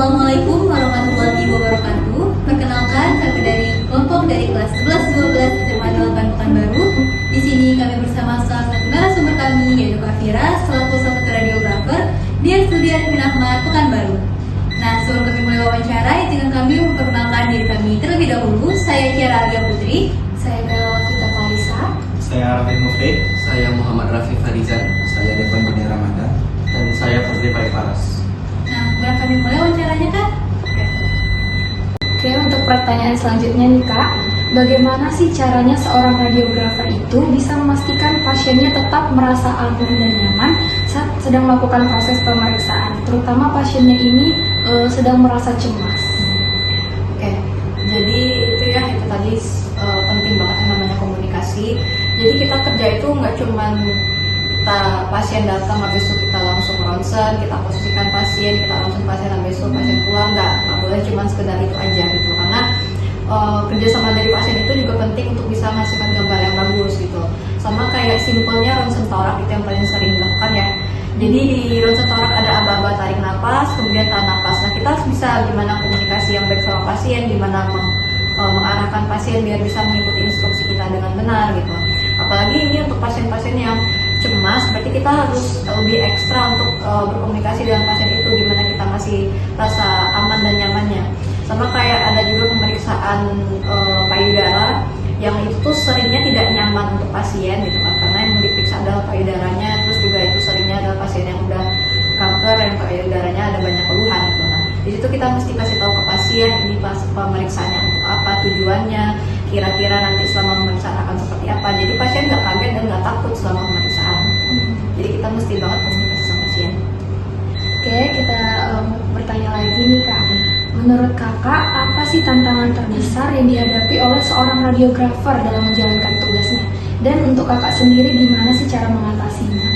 Assalamualaikum warahmatullahi wabarakatuh. Perkenalkan, kami dari kelompok dari kelas 11-12 SMA 8 Pekanbaru. Di sini kami bersama salah satu narasumber kami, yaitu Kak Fira, selaku salah satu radiografer di Studi Arifin Ahmad Pekanbaru. Nah, sebelum kami mulai wawancara, izinkan kami memperkenalkan diri kami terlebih dahulu. Saya Kiara Alia Putri. Saya Vita Falisa. Saya Raffi Mufri. Saya Muhammad Rafi Farizan. Saya Devan Bani Ramadan. Dan saya Fadli Faras. Nah, boleh kami mulai wawancaranya, Kak? Oke, untuk pertanyaan selanjutnya nih Kak, bagaimana sih caranya seorang radiografer itu bisa memastikan pasiennya tetap merasa aman dan nyaman saat sedang melakukan proses pemeriksaan, terutama pasiennya ini sedang merasa cemas? Oke, jadi itu tadi penting banget yang namanya komunikasi. Jadi kita kerja itu nggak cuman pasien datang habis itu kita langsung ronsen, kita posisikan pasien, kita ronsen pasien habis itu pasien pulang, nggak boleh cuma sekedar itu aja gitu, karena kerjasama dari pasien itu juga penting untuk bisa menghasilkan gambar yang bagus gitu. Sama kayak simpelnya ronsen torak itu yang paling sering dilakukan ya. Jadi di ronsen torak ada aba-aba tarik napas, kemudian tahan napas. Nah, kita harus bisa gimana komunikasi yang baik sama pasien, gimana mengarahkan pasien biar bisa mengikuti instruksi kita dengan benar gitu. Apalagi ini untuk pasien-pasien yang cemas, berarti kita harus lebih ekstra untuk berkomunikasi dengan pasien itu, gimana kita masih rasa aman dan nyamannya. Sama kayak ada juga pemeriksaan payudara yang itu tuh seringnya tidak nyaman untuk pasien gitu kan, karena yang diperiksa adalah payudaranya, terus juga itu seringnya adalah pasien yang udah kanker yang payudaranya ada banyak keluhan gitu. Nah, di situ kita mesti kasih tahu ke pasien ini pas pemeriksaannya untuk apa, tujuannya, kira-kira nanti selama pemeriksaan akan seperti apa. Jadi pasien nggak kaget dan nggak takut selama pemeriksaan. Jadi kita mesti banget komunikasi sama pasien. Oke, kita bertanya lagi nih Kak. Menurut Kakak, apa sih tantangan terbesar yang dihadapi oleh seorang radiografer dalam menjalankan tugasnya? Dan untuk Kakak sendiri, gimana sih cara mengatasinya?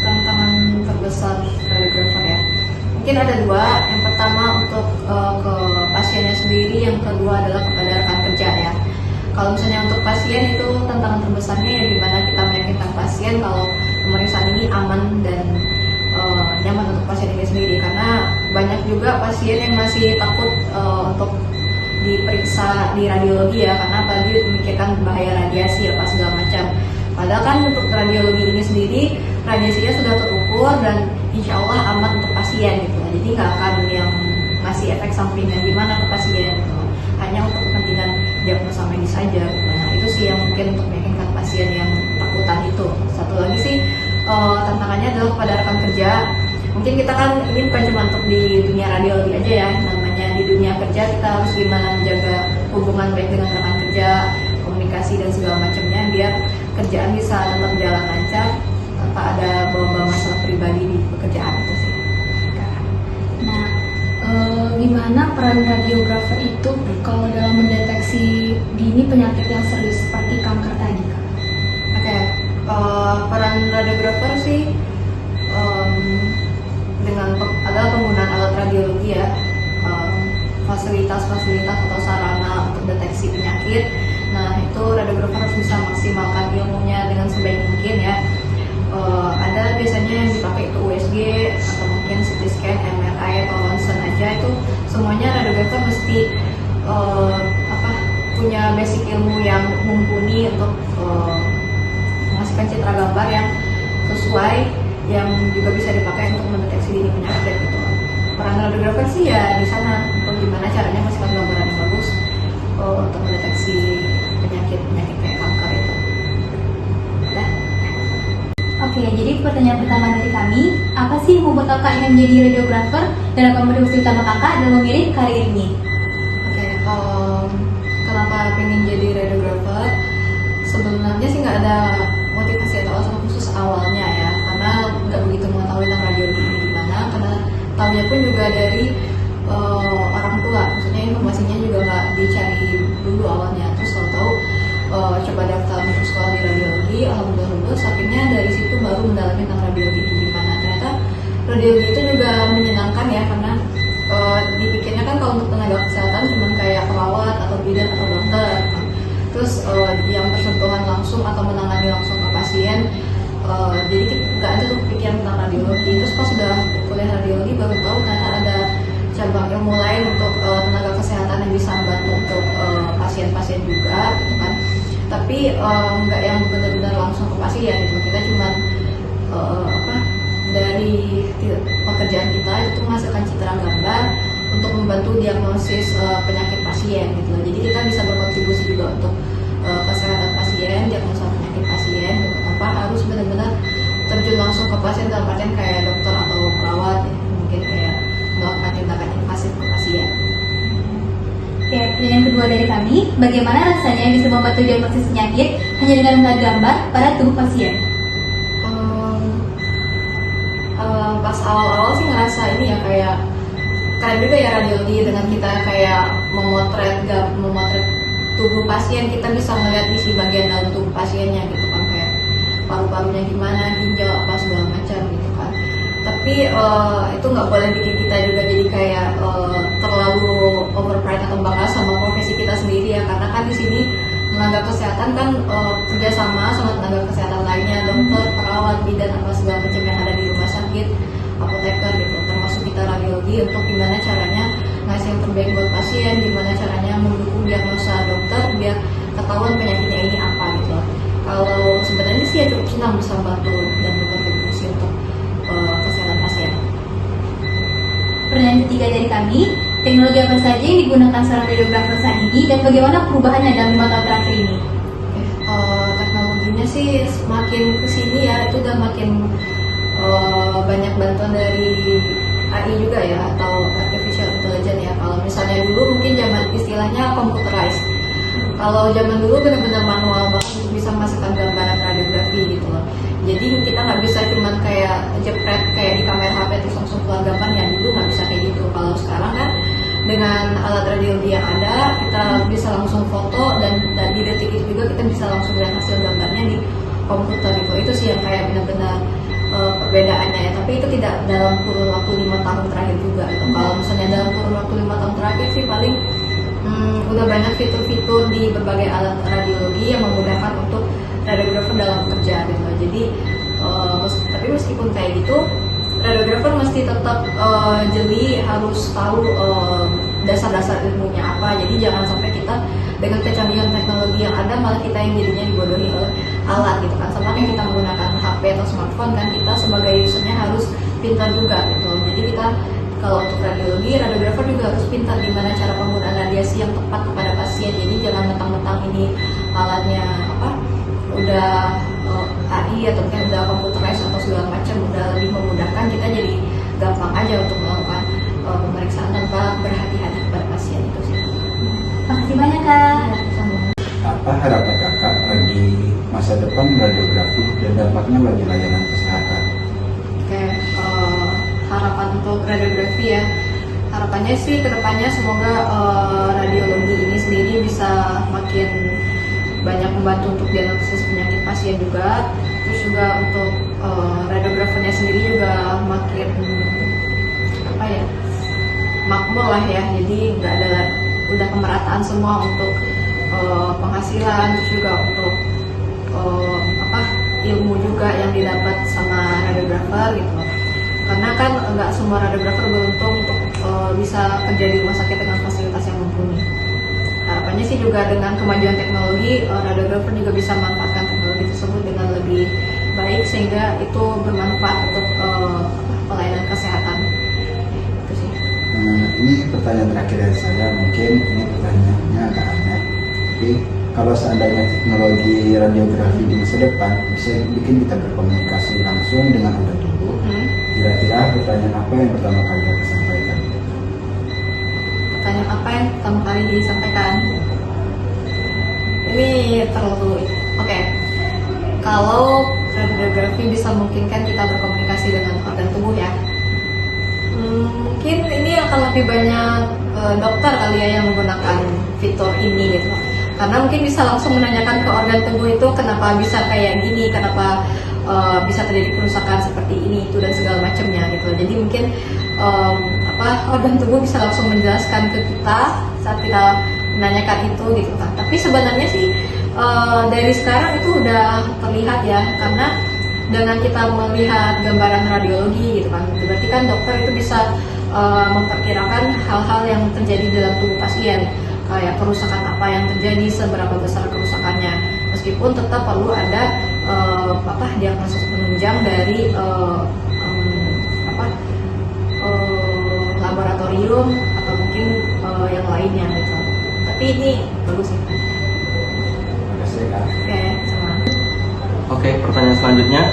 Tantangan terbesar radiografer ya. Mungkin ada dua. Yang pertama untuk ke pasiennya sendiri, yang kedua adalah kepada rekan kerja ya. Kalau misalnya untuk pasien itu tantangan terbesarnya ya gimana kita meyakinkan pasien kalau pemeriksaan ini aman dan nyaman untuk pasien ini sendiri, karena banyak juga pasien yang masih takut untuk diperiksa di radiologi ya, karena apalagi memikirkan bahaya radiasi apa segala macam. Padahal kan untuk radiologi ini sendiri radiasinya sudah terukur dan insya Allah aman untuk pasien gitu. Jadi nggak akan yang ngasih efek samping yang gimana ke pasien gitu. Hanya untuk kepentingan diagnosa medis saja. Nah, itu sih yang mungkin untuk meyakinkan pasien yang takutan itu. Satu lagi sih tantangannya adalah kepada rekan kerja. Mungkin kita kan ini bukan cuma untuk di dunia radiologi aja ya, namanya di dunia kerja kita harus gimana menjaga hubungan baik dengan rekan kerja, komunikasi dan segala macamnya biar kerjaan bisa tetap jalan lancar tanpa ada bawa-bawa masalah pribadi di pekerjaan itu sih. Nah, gimana peran radiografer itu kalau dalam mendeteksi dini penyakit yang serius seperti kanker tadi, Kak? Oke, peran radiografer sih dengan adalah penggunaan alat radiologi ya, fasilitas-fasilitas atau sarana untuk deteksi penyakit. Nah, itu radiografer harus bisa maksimalkan ilmunya dengan sebaik mungkin ya. Ada biasanya yang dipakai itu USG atau mungkin CT scan, MRI atau ronsen aja, itu semuanya radiografer mesti punya basic ilmu yang mumpuni untuk menghasilkan citra gambar yang sesuai, yang juga bisa dipakai untuk mendeteksi dini penyakit gitu. Peran radiografer sih ya di sana untuk gimana caranya menghasilkan gambaran yang bagus untuk mendeteksi penyakit kayak kanker itu. Udah. Oke, jadi pertanyaan pertama dari kami, apa sih yang membuat kakak ingin menjadi radiografer dan apa motivasi utama kakak dalam memilih karir ini? Oke, kenapa pengen jadi radiografer? Sebenarnya sih nggak ada motivasi atau alasan khusus awalnya ya, karena nggak begitu mengetahui tentang radiologi ini gimana, karena tahunya pun juga dari orang tua, maksudnya informasinya juga nggak dicari dulu awalnya, terus tahu coba daftar untuk sekolah di radiologi, alhamdulillah lulus, akhirnya dari situ baru mendalami tentang radiologi itu gimana. Ternyata radiologi itu juga menyenangkan ya, karena dipikirnya kan kalau untuk tenaga kesehatan cuma kayak perawat atau bidan atau dokter, terus yang bersentuhan langsung atau menangani langsung ke pasien, jadi nggak ada tuh pikiran tentang radiologi. Terus pas sudah kuliah radiologi baru tahu tapi nggak yang benar-benar langsung ke pasien gitu. Kita cuma dari pekerjaan kita itu menghasilkan citra gambar untuk membantu diagnosis penyakit pasien gitu. Jadi kita bisa berkontribusi juga untuk kesehatan pasien, diagnosa penyakit pasien gitu, tanpa harus benar-benar terjun langsung ke pasien dalam artian kayak dokter atau perawat ya, mungkin kayak melakukan tindakan invasif ke pasien. Ya, pertanyaan kedua dari kami, bagaimana rasanya bisa membantu diagnosis penyakit hanya dengan melihat gambar pada tubuh pasien? Pas awal-awal sih ngerasa ini ya kayak keren juga ya radiologi, dengan kita kayak memotret tubuh pasien, kita bisa melihat isi bagian dalam tubuh pasiennya gitu kan, kayak paru-parunya gimana, ginjal apa segala macam gitu kan. Tapi itu nggak boleh bikin kita juga jadi kayak terlalu overpride atau bangga sama profesi kita sendiri ya, karena kan di sini tenaga kesehatan kan kerjasama sama tenaga kesehatan lainnya, dokter, perawat, bidan apa segala macam yang ada di rumah sakit, apoteker gitu, termasuk kita radiologi, untuk gimana caranya ngasih yang terbaik buat pasien, gimana caranya mendukung diagnosa dokter biar ketahuan penyakitnya ini apa gitu. Kalau sebenarnya sih ya cukup senang bisa bantu dan berkontribusi untuk kesehatan pasien. Pertanyaan ketiga dari kami, teknologi apa saja yang digunakan seorang radiografer saat ini dan bagaimana perubahannya dalam 5 tahun terakhir ini? Teknologinya sih semakin kesini ya, itu udah makin banyak bantuan dari AI juga ya, atau artificial intelligence ya. Kalau misalnya dulu mungkin zaman istilahnya computerized. Kalau zaman dulu benar-benar manual banget untuk bisa masukkan gambaran radiografi gitu loh. Jadi kita nggak bisa cuman kayak jepret kayak di kamera HP terus langsung keluar gambar, ya dulu nggak bisa kayak gitu. Kalau sekarang kan dengan alat radiologi yang ada, kita bisa langsung foto dan di detik itu juga kita bisa langsung lihat hasil gambarnya di komputer gitu. Itu sih yang kayak benar-benar perbedaannya ya. Tapi itu tidak dalam kurun waktu 5 tahun terakhir juga gitu. Kalau misalnya dalam kurun waktu 5 tahun terakhir sih paling udah banyak fitur-fitur di berbagai alat radiologi yang memudahkan untuk radiografer dalam bekerja gitu. Jadi tapi meskipun kayak gitu, radiografer mesti tetap jeli, harus tahu dasar-dasar ilmunya apa. Jadi jangan sampai kita dengan kecanggihan teknologi yang ada malah kita yang jadinya dibodohi oleh alat gitu kan. Sama kayak kita menggunakan HP atau smartphone kan, kita sebagai usernya harus pintar juga gitu. Jadi kita kalau untuk radiologi, radiografer juga harus pintar gimana cara penggunaan radiasi yang tepat kepada pasien. Jadi jangan mentang-mentang ini alatnya udah AI atau mungkin udah computerized atau segala macam, udah lebih memudahkan, kita jadi gampang aja untuk melakukan pemeriksaan tanpa berhati-hati kepada pasien itu sih. Makasih banyak Kak. Apa harapan kakak bagi masa depan radiografi dan dampaknya bagi layanan kesehatan? Oke, harapan untuk radiografi ya, harapannya sih kedepannya semoga radiologi ini sendiri bisa makin banyak membantu untuk diagnosis penyakit pasien juga. Terus juga untuk radiografernya sendiri juga makin makmur lah ya. Jadi nggak ada, udah kemerataan semua untuk penghasilan, terus juga untuk ilmu juga yang didapat sama radiografer gitu. Karena kan nggak semua radiografer beruntung untuk bisa kerja di rumah sakit dengan fasilitas yang mumpuni. Harapannya sih juga dengan kemajuan teknologi, radiografer juga bisa memanfaatkan teknologi tersebut dengan lebih baik sehingga itu bermanfaat untuk pelayanan kesehatan. Itu sih. Ini pertanyaan terakhir dari saya, mungkin ini pertanyaannya agak aneh, tapi kalau seandainya teknologi radiografi di masa depan bisa bikin kita berkomunikasi langsung dengan organ tubuh, kira-kira pertanyaan apa yang pertama kali kita sampaikan? Pertanyaan apa yang pertama kali disampaikan? Ini terlalu oke. Kalau radiografi bisa memungkinkan kita berkomunikasi dengan organ tubuh ya, mungkin ini akan lebih banyak dokter kali ya yang menggunakan fitur ini gitu. Karena mungkin bisa langsung menanyakan ke organ tubuh itu kenapa bisa kayak gini, kenapa bisa terjadi kerusakan seperti ini itu dan segala macamnya gitu. Jadi mungkin organ tubuh bisa langsung menjelaskan ke kita saat kita menanyakan itu gitu kan. Tapi sebenarnya sih dari sekarang itu udah terlihat ya, karena dengan kita melihat gambaran radiologi gitu kan, berarti kan dokter itu bisa memperkirakan hal-hal yang terjadi dalam tubuh pasien, kayak kerusakan apa yang terjadi, seberapa besar kerusakannya. meskipun tetap perlu ada diagnosis penunjang dari laboratorium atau mungkin yang lainnya gitu. Tapi ini bagus sih. Terima kasih Kak. Oke, sama. Oke, pertanyaan selanjutnya.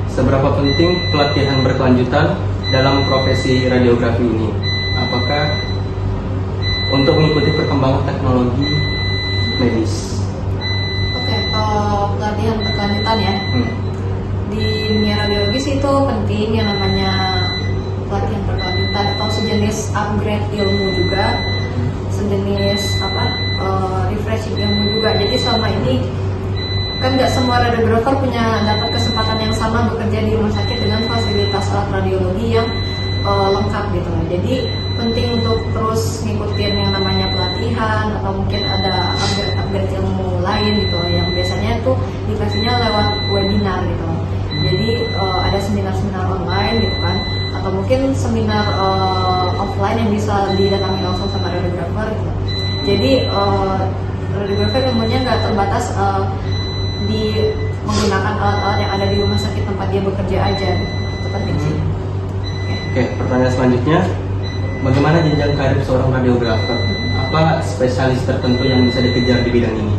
Seberapa penting pelatihan berkelanjutan dalam profesi radiografi ini? Apakah untuk mengikuti perkembangan teknologi medis? Oke, pelatihan berkelanjutan ya. Di dunia radiologi sih itu penting yang namanya pelatihan berkelanjutan atau sejenis upgrade ilmu juga, sejenis refreshing ilmu juga. Jadi selama ini kan nggak semua radiografer dapat kesempatan yang sama bekerja di rumah sakit dengan fasilitas alat radiologi yang lengkap gitu. Jadi penting untuk terus ngikutin yang namanya pelatihan atau mungkin ada upgrade ilmu lain gitu yang biasanya tuh dikasihnya lewat webinar gitu. Jadi ada seminar-seminar online gitu kan, atau mungkin seminar offline yang bisa didatangi langsung sama radiografer gitu. Jadi radiografer ilmunya nggak terbatas di menggunakan alat-alat yang ada di rumah sakit tempat dia bekerja aja gitu. Itu penting sih. Oke, pertanyaan selanjutnya. Bagaimana jenjang karir seorang radiografer? Apa spesialis tertentu yang bisa dikejar di bidang ini?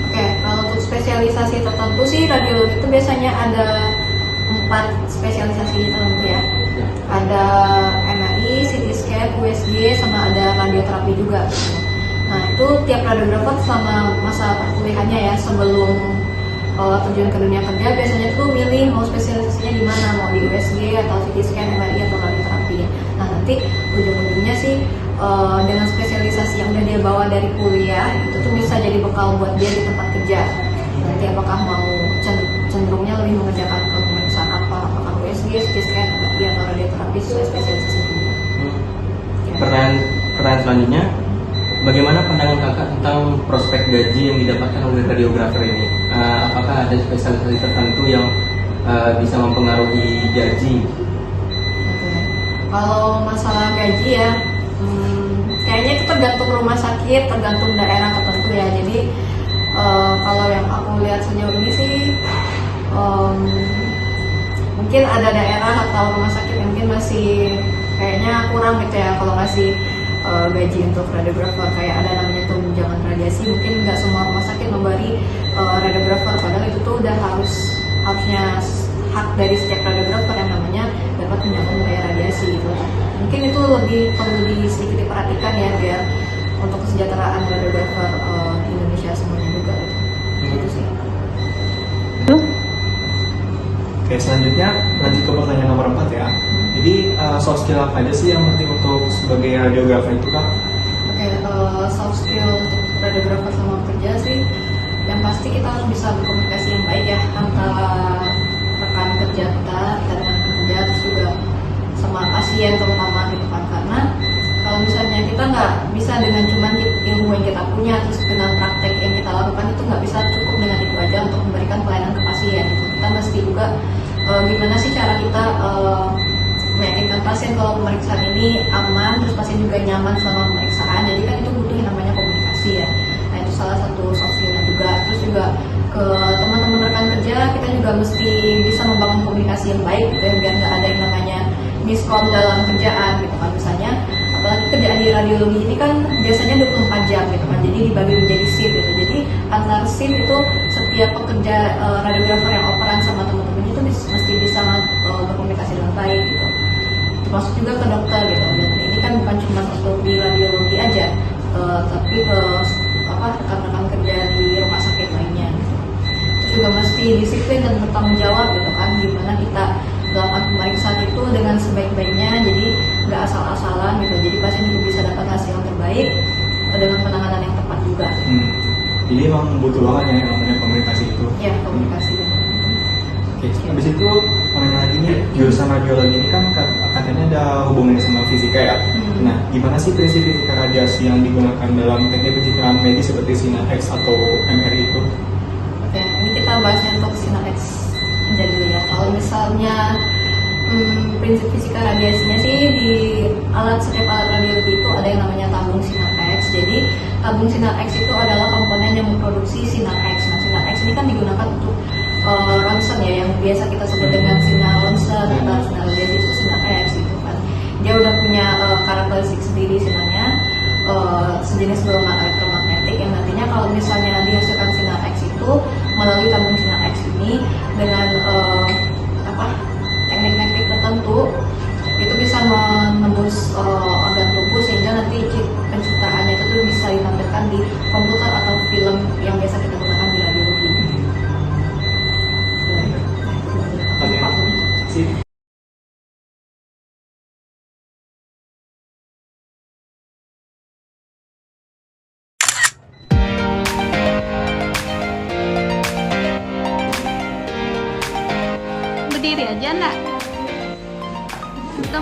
Oke, kalau untuk spesialisasi tertentu sih radiologi itu biasanya ada 4 spesialisasi tertentu ya. Ada MRI, CT scan, USG, sama ada radioterapi juga. Nah itu tiap radiografer selama masa perkuliahannya ya sebelum terjun ke dunia kerja biasanya tuh milih mau spesialisasinya di mana, mau di USG atau CT scan, MRI atau radioterapi. Nah nanti ujung-ujungnya sih dengan spesialisasi yang udah dia bawa dari kuliah itu tuh bisa jadi bekal buat dia di tempat kerja. Nanti apakah mau cenderungnya lebih mengerjakan pemeriksaan apakah USG, CT scan, MRI atau radioterapi sesuai spesialisasi juga. Pertanyaan selanjutnya. Bagaimana pandangan kakak tentang prospek gaji yang didapatkan oleh radiografer ini? Apakah ada spesialisasi tertentu yang bisa mempengaruhi gaji? Oke. Kalau masalah gaji ya, kayaknya itu tergantung rumah sakit, tergantung daerah tertentu ya. Jadi kalau yang aku lihat sejauh ini sih, mungkin ada daerah atau rumah sakit yang mungkin masih kayaknya kurang gitu ya kalau ngasih gaji untuk radiografer. Kayak ada namanya tunjangan radiasi, mungkin nggak semua rumah sakit memberi radiografer, padahal itu tuh udah harusnya hak dari setiap radiografer yang namanya dapat tunjangan biaya radiasi gitu. Mungkin itu lebih perlu sedikit diperhatikan ya biar untuk kesejahteraan radiografer di Indonesia semuanya juga gitu sih. Oke, selanjutnya lanjut ke pertanyaan nomor 4 ya. Jadi soft skill apa aja sih yang penting untuk sebagai radiografer itu Kak? Oke, soft skill untuk radiografer sama kerja sih yang pasti kita harus bisa berkomunikasi yang baik ya antara rekan kerja kita rekan kerja terus juga sama pasien terutama gitu kan. Karena kalau misalnya kita nggak bisa dengan cuman ilmu yang kita punya terus dengan praktek yang kita lakukan itu nggak bisa cukup dengan itu aja untuk memberikan pelayanan ke pasien gitu. Kita mesti juga gimana sih cara kita meyakinkan pasien kalau pemeriksaan ini aman, terus pasien juga nyaman selama pemeriksaan. Jadi kan itu butuh yang namanya komunikasi ya. Nah itu salah satu soft skillnya juga. Terus juga ke teman-teman rekan kerja kita juga mesti bisa membangun komunikasi yang baik gitu ya, biar nggak ada yang namanya miskom dalam kerjaan gitu kan. Misalnya apalagi kerjaan di radiologi ini kan biasanya 24 jam gitu kan, jadi dibagi menjadi shift gitu. Jadi antar shift itu setiap pekerja radiografer yang operan sama teman-temannya itu mesti bisa berkomunikasi dengan baik gitu. Termasuk juga ke dokter gitu. Dan ini kan bukan cuma untuk di radiologi aja, tapi ke rekan-rekan kerja di rumah sakit lainnya gitu. Terus juga mesti disiplin dan bertanggung jawab gitu kan, gimana kita melakukan pemeriksaan itu dengan sebaik-baiknya, jadi nggak asal-asalan gitu. Jadi pasien juga bisa dapat hasil yang terbaik dengan penanganan yang tepat juga. Jadi emang butuh banget ya yang namanya komunikasi itu. Ya, komunikasi. Oke, habis itu mau nanya lagi nih, jurusan radiologi ini kan katanya ada hubungannya sama fisika ya. Nah, gimana sih prinsip fisika radiasi yang digunakan dalam teknik pencitraan medis seperti sinar X atau MRI itu? Oke, ini kita bahasnya untuk sinar X aja dulu ya. Kalau misalnya prinsip fisika radiasinya sih di setiap alat radiologi itu ada yang namanya tabung sinar X. Jadi tabung sinar X itu adalah komponen yang memproduksi sinar X. Nah, sinar X ini kan digunakan untuk ronsen ya, yang biasa kita sebut dengan sinar ronsen atau sinar radiasi itu sinar X gitu kan. Dia udah punya karakteristik sendiri sinarnya, sejenis gelombang elektromagnetik yang nantinya kalau misalnya dihasilkan sinar X itu melalui tabung sinar X ini dengan teknik-teknik tertentu itu bisa menembus organ tubuh sehingga nanti pencitraannya itu tuh bisa ditampilkan di komputer atau film yang biasa kita gunakan di radiologi. Oke. Sip. Berdiri aja enggak? Kita